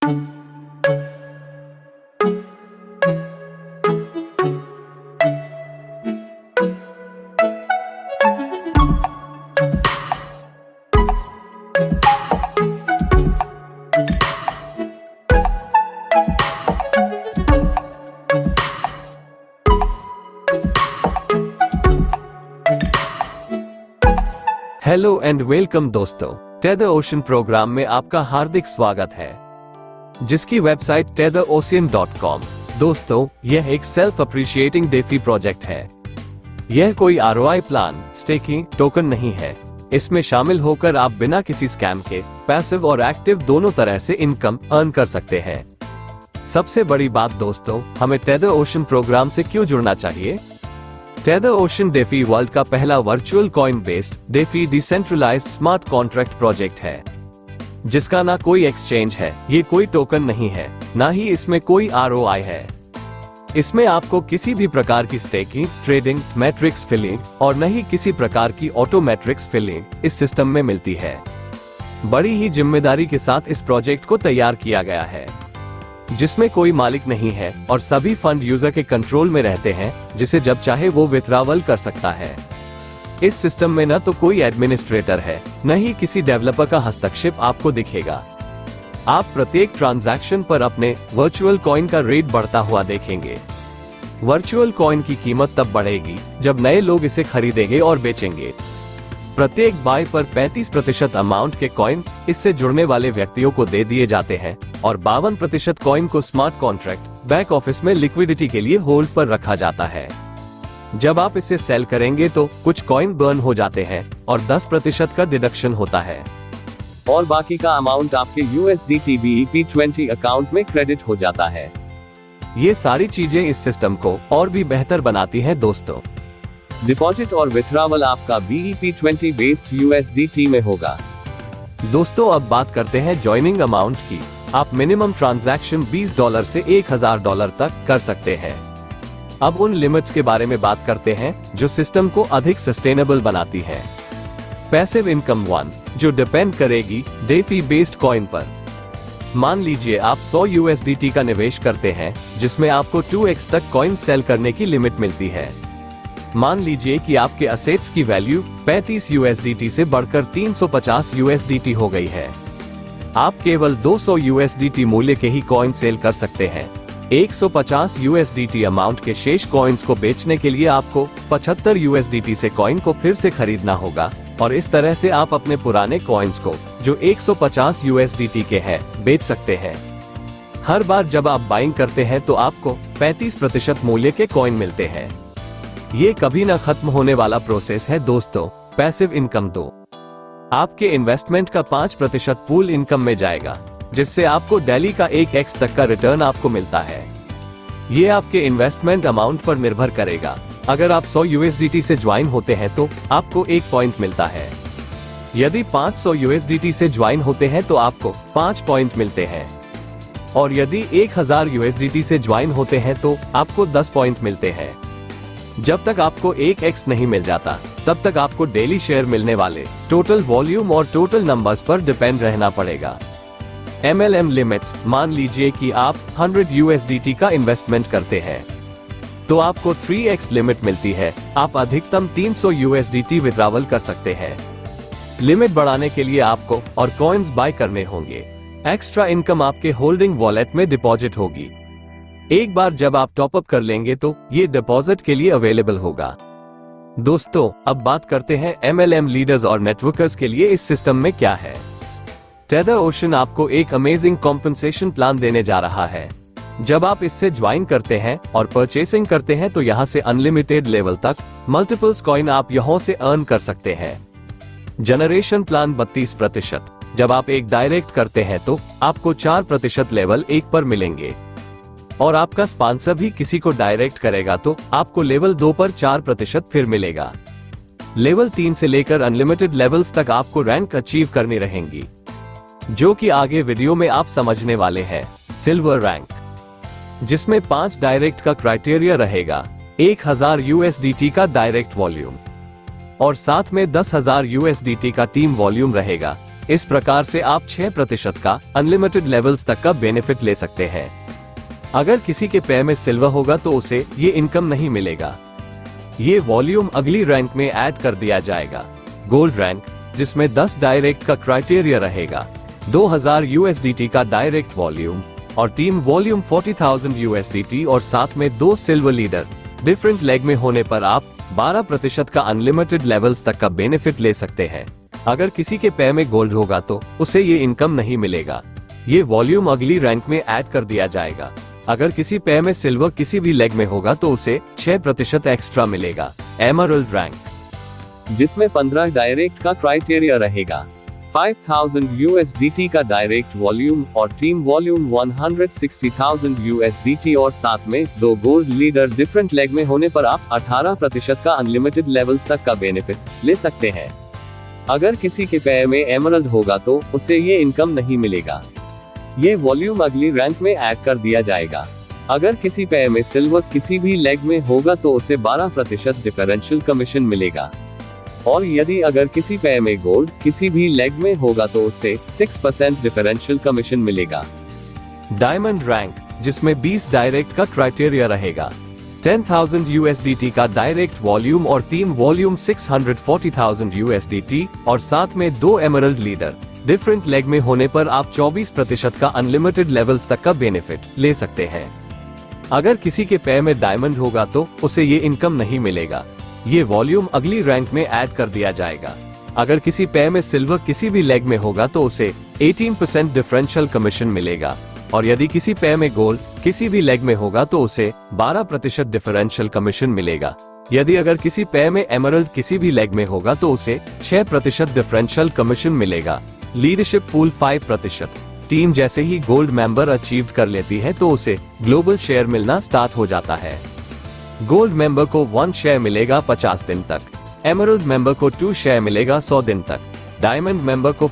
Hello and welcome दोस्तों, tether ocean programme में आपका हार्दिक स्वागत है, जिसकी वेबसाइट tetherocean.com। दोस्तों, यह एक सेल्फ अप्रिशिएटिंग डेफी प्रोजेक्ट है। यह कोई ROI प्लान, स्टेकिंग, टोकन नहीं है। इसमें शामिल होकर आप बिना किसी स्कैम के पैसिव और एक्टिव दोनों तरह से इनकम अर्न कर सकते हैं। सबसे बड़ी बात दोस्तों, हमें टेदर ओशन प्रोग्राम से क्यों जुड़ना चाहिए? टेदर ओशन डेफी वर्ल्ड का पहला virtual coin based DeFi decentralized smart contract project है, जिसका ना कोई एक्सचेंज है, ये कोई टोकन नहीं है, ना ही इसमें कोई ROI है। इसमें आपको किसी भी प्रकार की स्टेकिंग, ट्रेडिंग, मैट्रिक्स फिलिंग और न ही किसी प्रकार की ऑटोमेट्रिक्स फिलिंग इस सिस्टम में मिलती है। बड़ी ही जिम्मेदारी के साथ इस प्रोजेक्ट को तैयार किया गया है, जिसमें कोई मालिक नहीं है और सभी फंड यूजर के कंट्रोल में रहते हैं, जिसे जब चाहे वो विथड्रॉवल कर सकता है। इस सिस्टम में न तो कोई एडमिनिस्ट्रेटर है, न ही किसी डेवलपर का हस्तक्षेप आपको दिखेगा। आप प्रत्येक ट्रांजैक्शन पर अपने वर्चुअल कॉइन का रेट बढ़ता हुआ देखेंगे। वर्चुअल कॉइन की कीमत तब बढ़ेगी जब नए लोग इसे खरीदेंगे और बेचेंगे। प्रत्येक बाय पर 35% अमाउंट के कॉइन इससे जुड़ने वाले व्यक्तियों को दे दिए जाते हैं और 52% कॉइन को स्मार्ट कॉन्ट्रैक्ट बैक ऑफिस में लिक्विडिटी के लिए होल्ड पर रखा जाता है। जब आप इसे सेल करेंगे तो कुछ कॉइन बर्न हो जाते हैं और 10% का डिडक्शन होता है और बाकी का अमाउंट आपके USDT BEP20 अकाउंट में क्रेडिट हो जाता है। ये सारी चीजें इस सिस्टम को और भी बेहतर बनाती हैं दोस्तों। डिपॉजिट और विथड्रॉवल आपका BEP20 बेस्ड USDT में होगा। दोस्तों, अब बात करते हैं ज्वाइनिंग अमाउंट की। आप मिनिमम ट्रांजैक्शन $20 से $1000 तक कर सकते हैं। अब उन लिमिट्स के बारे में बात करते हैं जो सिस्टम को अधिक सस्टेनेबल बनाती है। पैसिव इनकम 1, जो डिपेंड करेगी डेफी बेस्ड कॉइन पर। मान लीजिए आप 100 USDT का निवेश करते हैं, जिसमें आपको 2x तक कॉइन सेल करने की लिमिट मिलती है। मान लीजिए कि आपके असेट्स की वैल्यू 35 USDT से बढ़कर 350 USDT हो गई है। आप केवल 200 USDT मूल्य के ही कॉइन सेल कर सकते हैं। 150 USDT अमाउंट के शेष कॉइन्स को बेचने के लिए आपको 75 USDT से कॉइन को फिर से खरीदना होगा और इस तरह से आप अपने पुराने कॉइन्स को, जो 150 USDT के हैं, बेच सकते हैं। हर बार जब आप बाइंग करते हैं तो आपको 35% मूल्य के कॉइन मिलते हैं। ये कभी न खत्म होने वाला प्रोसेस है दोस्तों। पैसिव इनकम 2, आपके इन्वेस्टमेंट का 5% पूल इनकम में जाएगा, जिससे आपको डेली का 1x तक का रिटर्न आपको मिलता है। ये आपके इन्वेस्टमेंट अमाउंट पर निर्भर करेगा। अगर आप 100 USDT से ज्वाइन होते हैं तो आपको 1 पॉइंट मिलता है। यदि 500 USDT से ज्वाइन होते हैं तो आपको 5 पॉइंट मिलते हैं और यदि 1000 USDT से ज्वाइन होते हैं तो आपको 10 पॉइंट मिलते हैं। जब तक आपको 1x नहीं मिल जाता, तब तक आपको डेली शेयर मिलने वाले टोटल वॉल्यूम और टोटल नंबर्स पर डिपेंड रहना पड़ेगा। MLM लिमिट्स, मान लीजिए कि आप 100 USDT का इन्वेस्टमेंट करते हैं तो आपको 3x लिमिट मिलती है। आप अधिकतम 300 USDT विथड्रॉवल कर सकते हैं। लिमिट बढ़ाने के लिए आपको और कॉइन्स बाय करने होंगे। एक्स्ट्रा इनकम आपके होल्डिंग वॉलेट में डिपॉजिट होगी। एक बार जब आप टॉपअप कर लेंगे तो ये डिपॉजिट के लिए अवेलेबल होगा। दोस्तों, अब बात करते हैं MLM लीडर्स और नेटवर्कर्स के लिए इस सिस्टम में क्या है। टेदर ओशन आपको एक अमेजिंग कॉम्पेंसेशन प्लान देने जा रहा है। जब आप इससे ज्वाइन करते हैं और परचेसिंग करते हैं तो यहाँ से अनलिमिटेड लेवल तक मल्टीपल्स कॉइन आप यहाँ से अर्न कर सकते हैं। Generation plan 32%। जब आप एक डायरेक्ट करते हैं तो आपको 4% लेवल 1 पर मिलेंगे और आपका स्पॉन्सर भी किसी को डायरेक्ट करेगा तो आपको लेवल 2 पर 4% फिर मिलेगा। लेवल 3 से लेकर अनलिमिटेड लेवल्स तक आपको रैंक अचीव करनी रहेंगी, जो कि आगे वीडियो में आप समझने वाले हैं। सिल्वर रैंक, जिसमें 5 डायरेक्ट का क्राइटेरिया रहेगा, 1000 USDT का डायरेक्ट वॉल्यूम और साथ में 10,000 USDT का टीम वॉल्यूम रहेगा। इस प्रकार से आप 6% का अनलिमिटेड लेवल्स तक का बेनिफिट ले सकते हैं। अगर किसी के पैर में सिल्वर होगा तो उसे ये इनकम नहीं मिलेगा। ये वॉल्यूम अगली रैंक में ऐड कर दिया जाएगा। गोल्ड रैंक, जिसमें 10 डायरेक्ट का क्राइटेरिया रहेगा, 2000 USDT का डायरेक्ट वॉल्यूम और टीम वॉल्यूम 40,000 USDT और साथ में 2 सिल्वर लीडर डिफरेंट लेग में होने पर आप 12% का अनलिमिटेड लेवल्स तक का बेनिफिट ले सकते हैं। अगर किसी के पैर में गोल्ड होगा तो उसे ये इनकम नहीं मिलेगा। ये वॉल्यूम अगली रैंक में ऐड कर दिया जाएगा। अगर किसी पैर में सिल्वर किसी भी लेग में होगा तो उसे 6% एक्स्ट्रा मिलेगा। एमरल्ड रैंक, जिसमें 15 डायरेक्ट का क्राइटेरिया रहेगा, 5000 USDT का डायरेक्ट वॉल्यूम और टीम वॉल्यूम 160,000 USDT और साथ में 2 गोल्ड लीडर डिफरेंट लेग में होने पर आप 18% का अनलिमिटेड लेवल्स तक का बेनिफिट ले सकते हैं। अगर किसी के पैर में एमरल्ड होगा तो उसे ये इनकम नहीं मिलेगा। ये वॉल्यूम अगली रैंक में ऐड कर दिया जाएगा। अगर किसी पैर में सिल्वर किसी भी लेग में होगा तो उसे 12% डिफरेंशियल कमीशन मिलेगा। और यदि अगर किसी पैर में गोल्ड किसी भी लेग में होगा तो उसे 6% डिफरेंशियल कमीशन मिलेगा। डायमंड रैंक, जिसमें 20 डायरेक्ट का क्राइटेरिया रहेगा, 10,000 USDT का डायरेक्ट वॉल्यूम और टीम वॉल्यूम 640,000 USDT और साथ में 2 एमरल्ड लीडर डिफरेंट लेग में होने पर आप 24% का अनलिमिटेड लेवल्स तक का बेनिफिट ले सकते हैं। अगर किसी के पैर में डायमंड होगा तो उसे ये इनकम नहीं मिलेगा। ये वॉल्यूम अगली रैंक में ऐड कर दिया जाएगा। अगर किसी पैर में सिल्वर किसी भी लेग में होगा तो उसे 18% डिफरेंशियल कमीशन मिलेगा। और यदि किसी पैर में गोल्ड किसी भी लेग में होगा तो उसे 12% डिफरेंशियल कमीशन मिलेगा। यदि अगर किसी पैर में एमरल्ड किसी भी लेग में होगा तो उसे 6% डिफरेंशियल कमीशन मिलेगा। Leadership pool 5%। टीम जैसे ही गोल्ड मेंबर अचीव कर लेती है तो उसे ग्लोबल शेयर मिलना स्टार्ट हो जाता है। गोल्ड मेंबर को 1 शेयर मिलेगा 50 दिन तक, एमरल्ड मेंबर को 2 शेयर मिलेगा 100 दिन तक, डायमंड मेंबर को